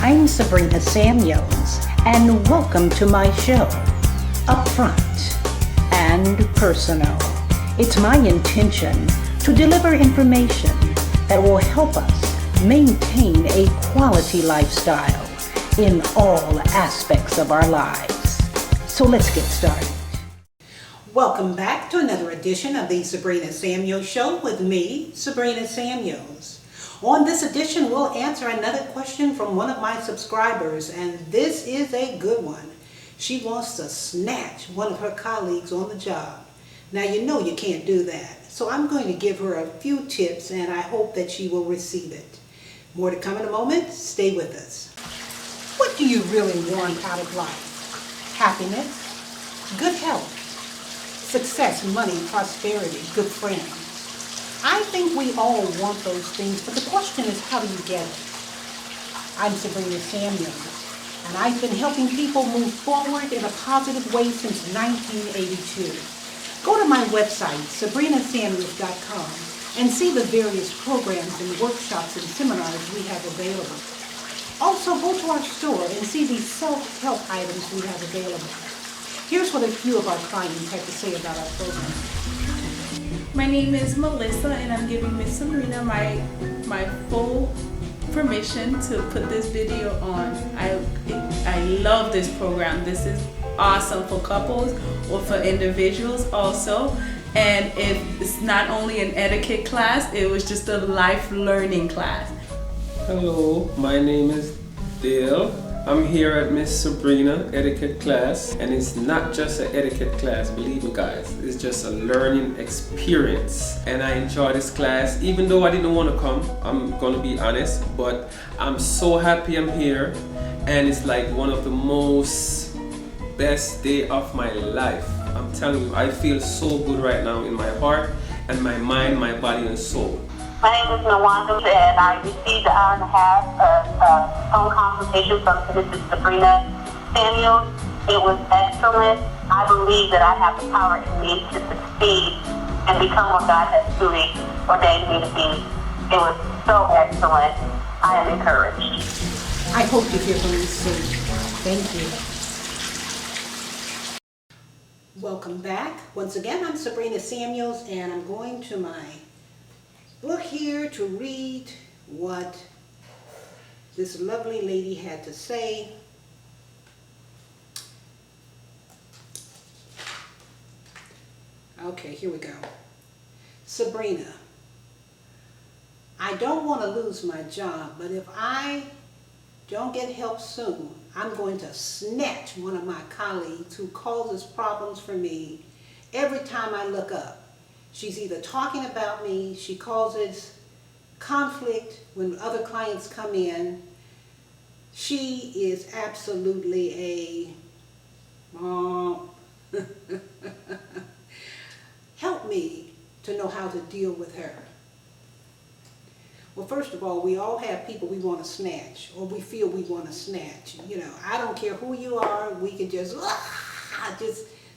I'm Sabrina Samuels, and welcome to my show, Upfront and Personal. It's my intention to deliver information that will help us maintain a quality lifestyle in all aspects of our lives. So let's get started. Welcome back to another edition of the Sabrina Samuels Show with me, Sabrina Samuels. On this edition, we'll answer another question from one of my subscribers, and this is a good one. She wants to snatch one of her colleagues on the job. Now, you know you can't do that, so I'm going to give her a few tips, and I hope that she will receive it. More to come in a moment. Stay with us. What do you really want out of life? Happiness, good health, success, money, prosperity, good friends. I think we all want those things, but the question is, how do you get it? I'm Sabrina Samuels, and I've been helping people move forward in a positive way since 1982. Go to my website, sabrinasamuels.com, and see the various programs and workshops and seminars we have available. Also, go to our store and see the self-help items we have available. Here's what a few of our clients had to say about our program. My name is Melissa, and I'm giving Miss Sabrina my full permission to put this video on. I love this program. This is awesome for couples or for individuals also. And it's not only an etiquette class, it was just a life learning class. Hello, my name is Dale. I'm here at Miss Sabrina etiquette class, and it's not just an etiquette class, believe me guys, it's just a learning experience. And I enjoy this class, even though I didn't want to come, I'm gonna be honest, but I'm so happy I'm here, and it's like one of the most best day of my life. I'm telling you, I feel so good right now in my heart and my mind, my body and soul. My name is Nawanda, and I received an hour and a half of phone consultation from Mrs. Sabrina Samuels. It was excellent. I believe that I have the power in me to succeed and become what God has truly ordained me to be. It was so excellent. I am encouraged. I hope to hear from you soon. Thank you. Welcome back. Once again, I'm Sabrina Samuels, and I'm going to my book here to read what this lovely lady had to say. Okay, here we go. Sabrina, I don't want to lose my job, but if I don't get help soon, I'm going to snatch one of my colleagues who causes problems for me every time I look up. She's either talking about me, she causes conflict when other clients come in. She is absolutely a help me to know how to deal with her. Well, first of all, we all have people we want to snatch, or we feel we want to snatch. You know, I don't care who you are, we can just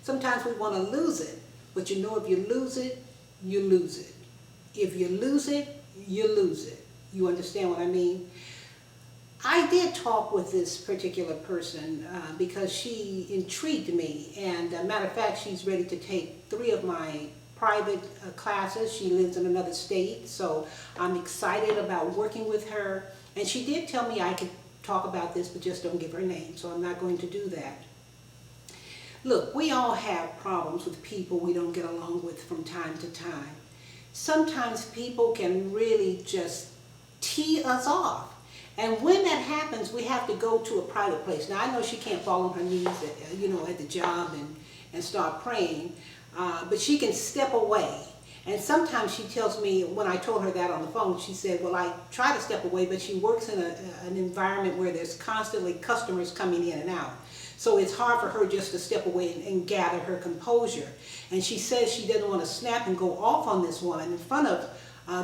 sometimes we want to lose it. But you know, if you lose it, you lose it. If you lose it, you lose it. You understand what I mean? I did talk with this particular person because she intrigued me. And matter of fact, she's ready to take 3 of my private classes. She lives in another state, so I'm excited about working with her. And she did tell me I could talk about this, but just don't give her name, so I'm not going to do that. Look, we all have problems with people we don't get along with from time to time. Sometimes people can really just tee us off. And when that happens, we have to go to a private place. Now, I know she can't fall on her knees at the job and start praying, but she can step away. And sometimes she tells me, when I told her that on the phone, she said, well, I try to step away, but she works in an environment where there's constantly customers coming in and out. So it's hard for her just to step away and gather her composure. And she says she doesn't want to snap and go off on this woman in front of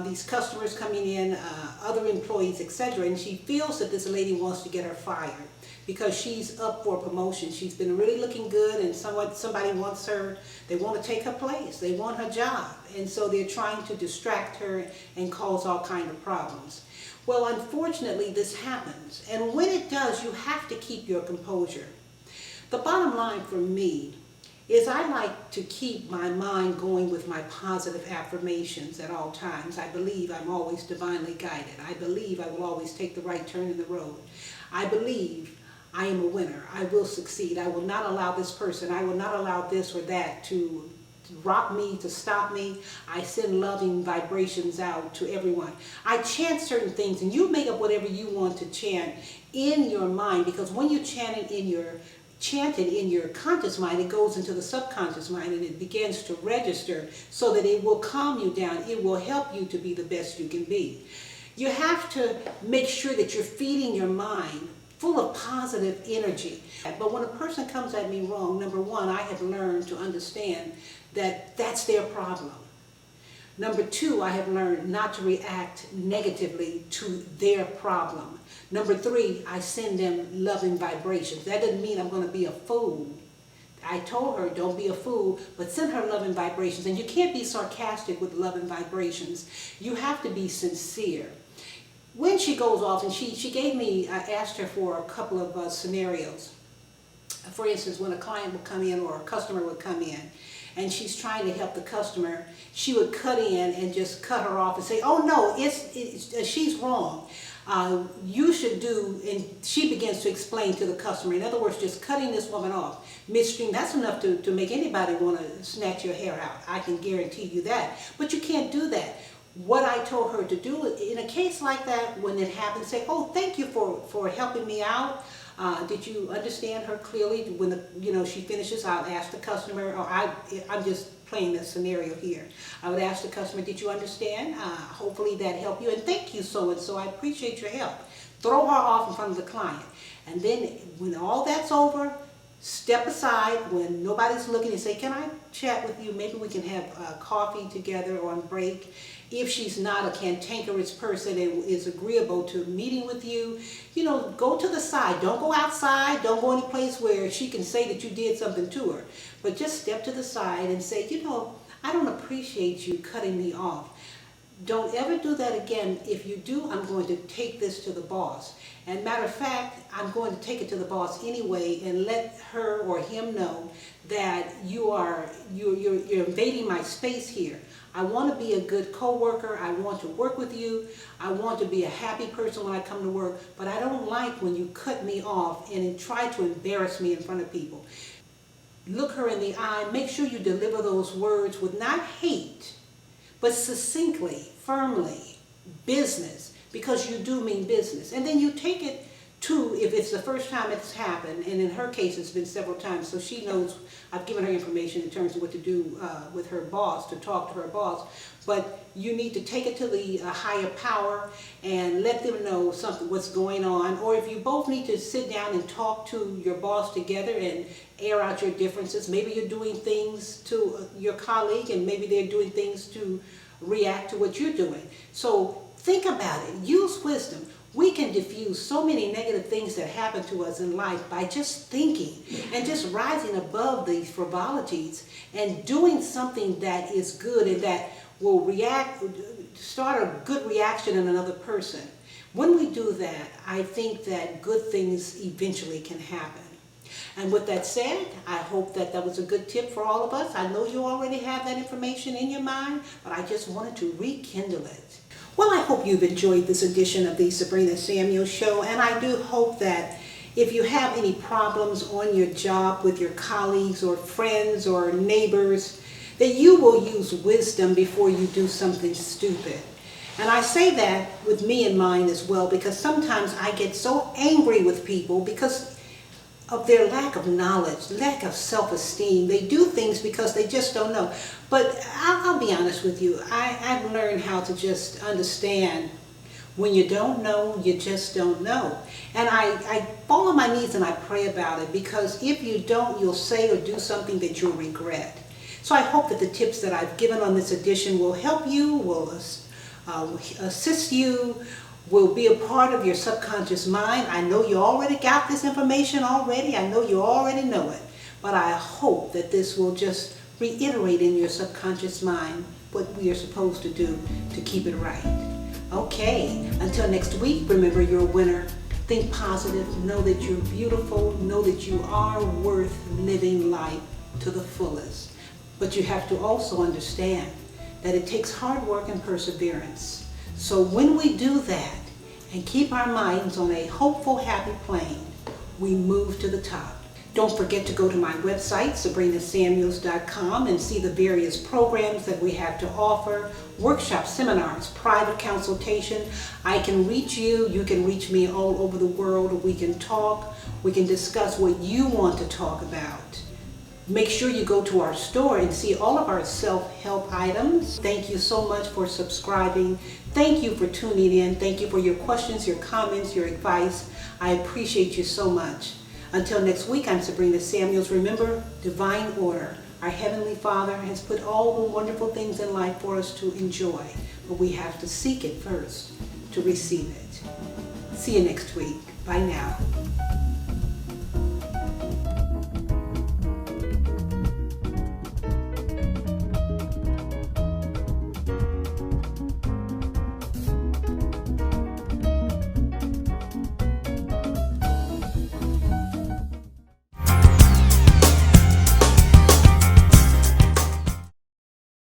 these customers coming in, other employees, etc. And she feels that this lady wants to get her fired because she's up for promotion. She's been really looking good, and somebody wants her, they want to take her place, they want her job. And so they're trying to distract her and cause all kinds of problems. Well, unfortunately, this happens. And when it does, you have to keep your composure. The bottom line for me is I like to keep my mind going with my positive affirmations at all times. I believe I'm always divinely guided. I believe I will always take the right turn in the road. I believe I am a winner. I will succeed. I will not allow this person, I will not allow this or that to rock me, to stop me. I send loving vibrations out to everyone. I chant certain things, and you make up whatever you want to chant in your mind, because when you chant it in your conscious mind, it goes into the subconscious mind and it begins to register so that it will calm you down. It will help you to be the best you can be. You have to make sure that you're feeding your mind full of positive energy. But when a person comes at me wrong, number one, I have learned to understand that that's their problem. Number two, I have learned not to react negatively to their problem. Number three, I send them loving vibrations. That doesn't mean I'm going to be a fool. I told her, don't be a fool, but send her loving vibrations. And you can't be sarcastic with loving vibrations. You have to be sincere. When she goes off, and she gave me, I asked her for a couple of scenarios. For instance, when a client would come in or a customer would come in, and she's trying to help the customer, she would cut in and just cut her off and say, oh no, she's wrong. You should do, and she begins to explain to the customer. In other words, just cutting this woman off midstream, that's enough to make anybody want to snatch your hair out. I can guarantee you that. But you can't do that. What I told her to do in a case like that, when it happens, say, oh, thank you for helping me out. Did you understand her clearly? When she finishes, I'll ask the customer, or I'm just playing this scenario here. I would ask the customer, did you understand? Hopefully that helped you, and thank you so and so. I appreciate your help. Throw her off in front of the client. And then when all that's over, step aside when nobody's looking and say, can I chat with you? Maybe we can have coffee together on break. If she's not a cantankerous person and is agreeable to meeting with you, go to the side. Don't go outside. Don't go any place where she can say that you did something to her. But just step to the side and say, I don't appreciate you cutting me off. Don't ever do that again. If you do, I'm going to take this to the boss. And matter of fact, I'm going to take it to the boss anyway and let her or him know that you're invading my space here. I want to be a good co-worker. I want to work with you. I want to be a happy person when I come to work, but I don't like when you cut me off and try to embarrass me in front of people. Look her in the eye. Make sure you deliver those words with not hate, but succinctly, firmly, business, because you do mean business. And then you take it to, if it's the first time it's happened, and in her case it's been several times, so she knows I've given her information in terms of what to do with her boss, to talk to her boss. But you need to take it to the higher power and let them know what's going on. Or if you both need to sit down and talk to your boss together and air out your differences. Maybe you're doing things to your colleague and maybe they're doing things to react to what you're doing. So think about it. Use wisdom. We can diffuse so many negative things that happen to us in life by just thinking and just rising above these frivolities and doing something that is good and that will start a good reaction in another person. When we do that, I think that good things eventually can happen. And with that said, I hope that was a good tip for all of us. I know you already have that information in your mind, but I just wanted to rekindle it. Well, I hope you've enjoyed this edition of the Sabrina Samuels Show, and I do hope that if you have any problems on your job with your colleagues or friends or neighbors, that you will use wisdom before you do something stupid. And I say that with me in mind as well, because sometimes I get so angry with people because of their lack of knowledge, lack of self-esteem. They do things because they just don't know. But I'll be honest with you, I've learned how to just understand when you don't know, you just don't know. And I fall on my knees and I pray about it, because if you don't, you'll say or do something that you'll regret. So I hope that the tips that I've given on this edition will help you, will assist you, will be a part of your subconscious mind. I know you already got this information already. I know you already know it. But I hope that this will just reiterate in your subconscious mind what we are supposed to do to keep it right. Okay, until next week, remember you're a winner. Think positive, know that you're beautiful, know that you are worth living life to the fullest. But you have to also understand that it takes hard work and perseverance. So when we do that and keep our minds on a hopeful, happy plane, we move to the top. Don't forget to go to my website, sabrinasamuels.com, and see the various programs that we have to offer, workshops, seminars, private consultation. I can reach you, you can reach me all over the world. We can talk, we can discuss what you want to talk about. Make sure you go to our store and see all of our self-help items. Thank you so much for subscribing. Thank you for tuning in. Thank you for your questions, your comments, your advice. I appreciate you so much. Until next week, I'm Sabrina Samuels. Remember, divine order. Our Heavenly Father has put all the wonderful things in life for us to enjoy, but we have to seek it first to receive it. See you next week. Bye now.